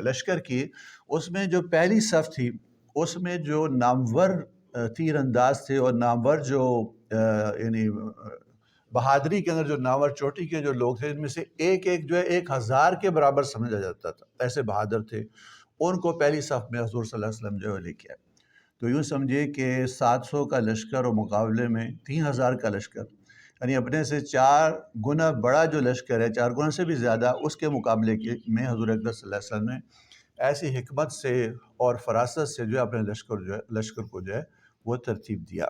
لشکر کی، اس میں جو پہلی صف تھی اس میں جو نامور تیر انداز تھے اور نامور جو یعنی بہادری کے اندر جو نامور چوٹی کے جو لوگ تھے، ان میں سے ایک ایک جو ہے 1000 کے برابر سمجھا جاتا تھا، ایسے بہادر تھے، ان کو پہلی صف میں حضور صلی اللہ علیہ وسلم جو ہے لے کے آئے۔ تو یوں سمجھے کہ 700 کا لشکر اور مقابلے میں 3000 کا لشکر، یعنی اپنے سے 4 گنا بڑا جو لشکر ہے، 4 گنا سے بھی زیادہ، اس کے مقابلے میں حضور اکرم صلی اللہ علیہ وسلم نے ایسی حکمت سے اور فراست سے جو ہے اپنے لشکر کو جو ہے وہ ترتیب دیا۔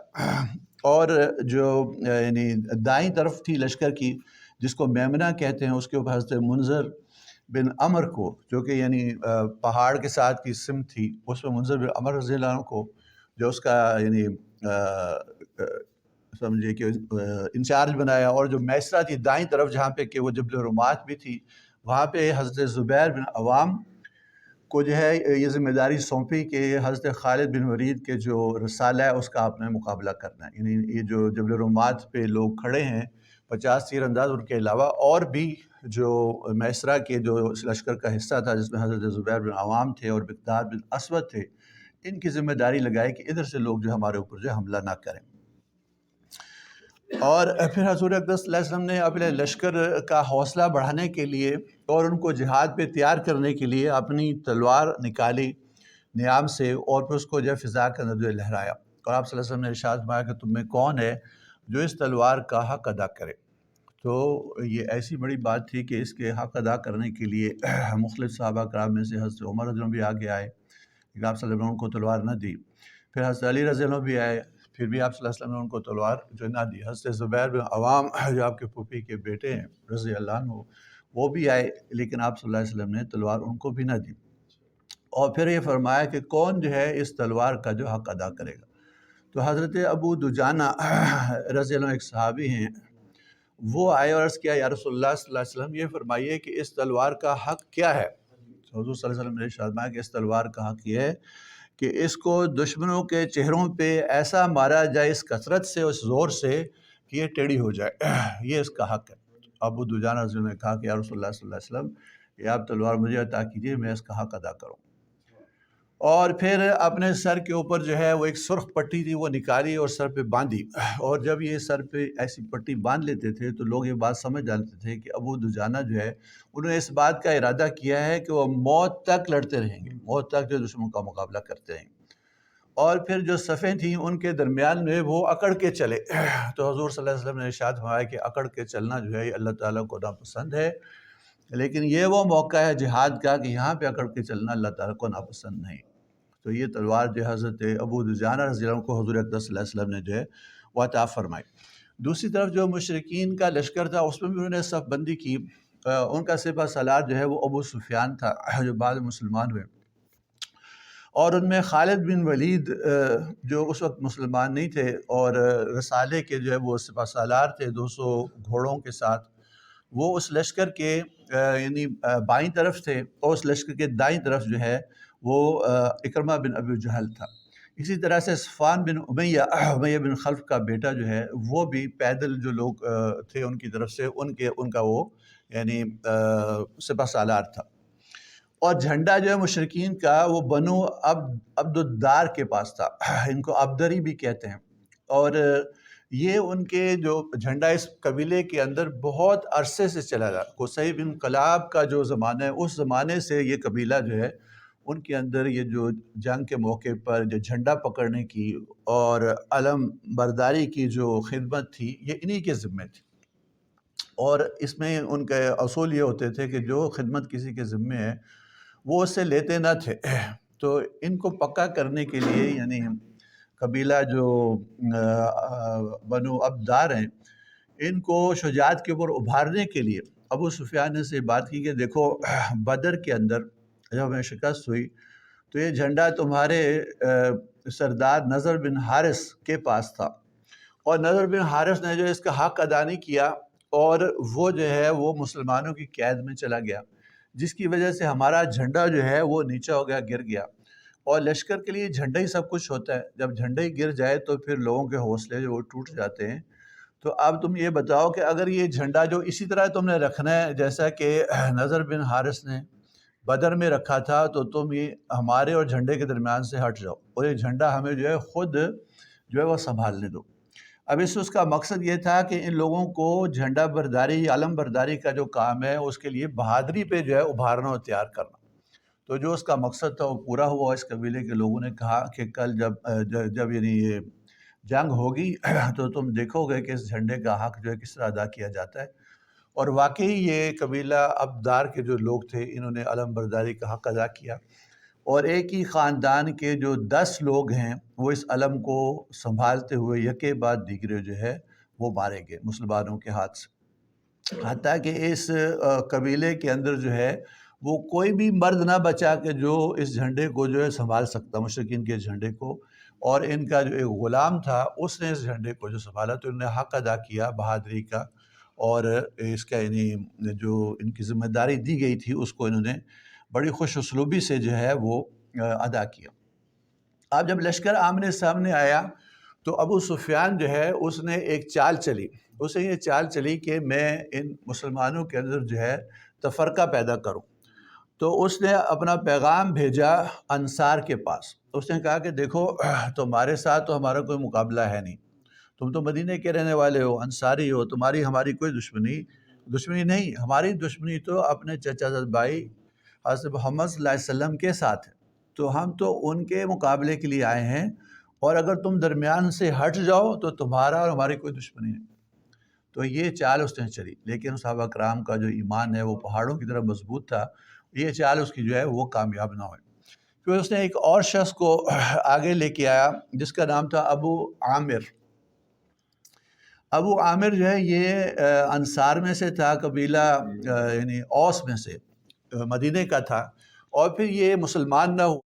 اور جو یعنی دائیں طرف تھی لشکر کی، جس کو میمنہ کہتے ہیں، اس کے اوپر حضرت منذر بن عمر کو، جو کہ یعنی پہاڑ کے ساتھ کی سمت تھی، اس میں منذر بن عمر رضی اللہ عنہ کو جو اس کا یعنی سمجھے کہ انچارج بنایا، اور جو میسرہ تھی دائیں طرف جہاں پہ کہ وہ جبل رمات بھی تھی، وہاں پہ حضرت زبیر بن عوام کو جو ہے یہ ذمہ داری سونپی کہ حضرت خالد بن ولید کے جو رسالہ ہے اس کا آپ نے مقابلہ کرنا ہے۔ یعنی یہ جو جبل رمات پہ لوگ کھڑے ہیں 50 تیر انداز، ان کے علاوہ اور بھی جو میسرہ کے جو اس لشکر کا حصہ تھا، جس میں حضرت زبیر بن عوام تھے اور مقداد بن اسود تھے، ان کی ذمہ داری لگائی کہ ادھر سے لوگ جو ہمارے اوپر جو حملہ نہ کریں۔ اور پھر حضور اکرم صلی اللہ علیہ وسلم نے اپنے لشکر کا حوصلہ بڑھانے کے لیے اور ان کو جہاد پہ تیار کرنے کے لیے اپنی تلوار نکالی نیام سے، اور پھر اس کو جو ہے فضا کے اندر جو ہے لہرایا، اور آپ صلی اللہ علیہ وسلم نے ارشاد فرمایا کہ تم میں کون ہے جو اس تلوار کا حق ادا کرے۔ تو یہ ایسی بڑی بات تھی کہ اس کے حق ادا کرنے کے لیے مختلف صحابہ کرام میں سے حضرت عمر رضی اللہ عنہ بھی آگے آئے، لیکن آپ صلی اللہ علیہ وسلم کو تلوار نہ دی۔ پھر حضرت علی رضی اللہ عنہ بھی آئے، پھر بھی آپ صلی اللہ علیہ وسلم نے ان کو تلوار جو نہ دی۔ حضرت زبیر بن عوام جو آپ کے پھوپھی کے بیٹے ہیں رضی اللہ عنہ، وہ بھی آئے، لیکن آپ صلی اللہ علیہ وسلم نے تلوار ان کو بھی نہ دی۔ اور پھر یہ فرمایا کہ کون جو ہے اس تلوار کا جو حق ادا کرے گا۔ تو حضرت ابو دجانہ رضی اللہ عنہ ایک صحابی ہیں، وہ آئے اور عرض کیا یا رسول اللہ صلی اللہ علیہ وسلم، یہ فرمائیے کہ اس تلوار کا حق کیا ہے؟ تو حضور صلی اللہ علیہ وسلم نے ارشاد فرمایا کہ اس تلوار کا حق یہ ہے کہ اس کو دشمنوں کے چہروں پہ ایسا مارا جائے اس کثرت سے، اس زور سے کہ یہ ٹیڑھی ہو جائے، یہ اس کا حق ہے۔ ابو دجانہ رضی اللہ عنہ نے کہا کہ یا رسول اللہ صلی اللہ علیہ وسلم، یہ آپ تلوار مجھے عطا کیجیے، میں اس کا حق ادا کروں۔ اور پھر اپنے سر کے اوپر جو ہے وہ ایک سرخ پٹی تھی، وہ نکالی اور سر پہ باندھی، اور جب یہ سر پہ ایسی پٹی باندھ لیتے تھے تو لوگ یہ بات سمجھ جانتے تھے کہ ابو دجانہ جو ہے انہوں نے اس بات کا ارادہ کیا ہے کہ وہ موت تک لڑتے رہیں گے، موت تک جو دشمنوں کا مقابلہ کرتے رہیں گے۔ اور پھر جو صفیں تھیں ان کے درمیان میں وہ اکڑ کے چلے، تو حضور صلی اللہ علیہ وسلم نے ارشاد فرمایا کہ اکڑ کے چلنا جو ہے یہ اللہ تعالیٰ کو ناپسند ہے، لیکن یہ وہ موقع ہے جہاد کا کہ یہاں پہ اکڑ کے چلنا اللہ تعالیٰ کو ناپسند نہیں۔ تو یہ تلوار جو حضرت ابو دجانہ رضی اللہ عنہ کو حضور اکرم صلی اللہ علیہ وسلم نے جو ہے وہ عطا فرمائی۔ دوسری طرف جو مشرکین کا لشکر تھا اس میں بھی انہوں نے صف بندی کی، ان کا سپہ سالار جو ہے وہ ابو سفیان تھا جو بعد مسلمان ہوئے، اور ان میں خالد بن ولید جو اس وقت مسلمان نہیں تھے اور رسالے کے جو ہے وہ سپہ سالار تھے 200 گھوڑوں کے ساتھ، وہ اس لشکر کے یعنی بائیں طرف تھے، اور اس لشکر کے دائیں طرف جو ہے وہ اکرمہ بن ابو جہل تھا۔ اسی طرح سے صفوان بن امیہ بن خلف کا بیٹا جو ہے وہ بھی پیدل جو لوگ تھے ان کی طرف سے ان کا وہ یعنی سپہ سالار تھا۔ اور جھنڈا جو ہے مشرکین کا وہ بنو عبد الدار کے پاس تھا، ان کو عبدری بھی کہتے ہیں، اور یہ ان کے جو جھنڈا اس قبیلے کے اندر بہت عرصے سے چلا رہا۔ قصی بن کلاب کا جو زمانہ ہے اس زمانے سے یہ قبیلہ جو ہے ان کے اندر یہ جو جنگ کے موقع پر جو جھنڈا پکڑنے کی اور علم برداری کی جو خدمت تھی یہ انہی کے ذمے تھی، اور اس میں ان کے اصول یہ ہوتے تھے کہ جو خدمت کسی کے ذمے ہے وہ اس سے لیتے نہ تھے۔ تو ان کو پکا کرنے کے لیے یعنی قبیلہ جو بنو عبدار ہیں ان کو شجاعت کے اوپر ابھارنے کے لیے ابو سفیان نے سے بات کی کہ دیکھو بدر کے اندر جب ہمیں شکست ہوئی تو یہ جھنڈا تمہارے سردار نضر بن حارث کے پاس تھا، اور نضر بن حارث نے جو اس کا حق ادا نہیں کیا اور وہ جو ہے وہ مسلمانوں کی قید میں چلا گیا، جس کی وجہ سے ہمارا جھنڈا جو ہے وہ نیچا ہو گیا، گر گیا۔ اور لشکر کے لیے جھنڈا ہی سب کچھ ہوتا ہے، جب جھنڈا ہی گر جائے تو پھر لوگوں کے حوصلے جو وہ ٹوٹ جاتے ہیں۔ تو اب تم یہ بتاؤ کہ اگر یہ جھنڈا جو اسی طرح تم نے رکھنا ہے جیسا کہ نضر بن حارث نے بدر میں رکھا تھا، تو تم یہ ہمارے اور جھنڈے کے درمیان سے ہٹ جاؤ اور یہ جھنڈا ہمیں جو ہے خود جو ہے وہ سنبھالنے دو۔ اب اس کا مقصد یہ تھا کہ ان لوگوں کو جھنڈا برداری، علم برداری کا جو کام ہے اس کے لیے بہادری پہ جو ہے ابھارنا اور تیار کرنا۔ تو جو اس کا مقصد تھا وہ پورا ہوا۔ اس قبیلے کے لوگوں نے کہا کہ کل جب یعنی یہ جنگ ہوگی تو تم دیکھو گے کہ اس جھنڈے کا حق جو ہے کس طرح ادا کیا جاتا ہے۔ اور واقعی یہ قبیلہ ابدار کے جو لوگ تھے انہوں نے علم برداری کا حق ادا کیا، اور ایک ہی خاندان کے جو 10 لوگ ہیں وہ اس علم کو سنبھالتے ہوئے یکے بعد دیگرے جو ہے وہ مارے گئے مسلمانوں کے ہاتھ سے، حتیٰ کہ اس قبیلے کے اندر جو ہے وہ کوئی بھی مرد نہ بچا کہ جو اس جھنڈے کو جو ہے سنبھال سکتا، مشرکین کے جھنڈے کو۔ اور ان کا جو ایک غلام تھا اس نے اس جھنڈے کو جو سنبھالا، تو انہوں نے حق ادا کیا بہادری کا، اور اس کا یعنی جو ان کی ذمہ داری دی گئی تھی اس کو انہوں نے بڑی خوش اسلوبی سے جو ہے وہ ادا کیا۔ اب جب لشکر آمنے سامنے آیا تو ابو سفیان جو ہے اس نے ایک چال چلی، اسے یہ چال چلی کہ میں ان مسلمانوں کے اندر جو ہے تفرقہ پیدا کروں۔ تو اس نے اپنا پیغام بھیجا انصار کے پاس، اس نے کہا کہ دیکھو تمہارے ساتھ تو ہمارا کوئی مقابلہ ہے نہیں، تم تو مدینے کے رہنے والے ہو، انصاری ہو، تمہاری ہماری کوئی دشمنی نہیں، ہماری دشمنی تو اپنے چچا زاد بھائی حضرت محمد صلی اللہ علیہ وسلم کے ساتھ ہے، تو ہم تو ان کے مقابلے کے لیے آئے ہیں، اور اگر تم درمیان سے ہٹ جاؤ تو تمہارا اور ہماری کوئی دشمنی نہیں۔ تو یہ چال اس نے چلی، لیکن صحابہ کرام کا جو ایمان ہے وہ پہاڑوں کی طرح مضبوط تھا، یہ چال اس کی جو ہے وہ کامیاب نہ ہوئی۔ پھر اس نے ایک اور شخص کو آگے لے کے آیا جس کا نام تھا ابو عامر۔ ابو عامر جو ہے یہ انصار میں سے تھا، قبیلہ یعنی اوس میں سے، مدینے کا تھا، اور پھر یہ مسلمان نہ ہوا۔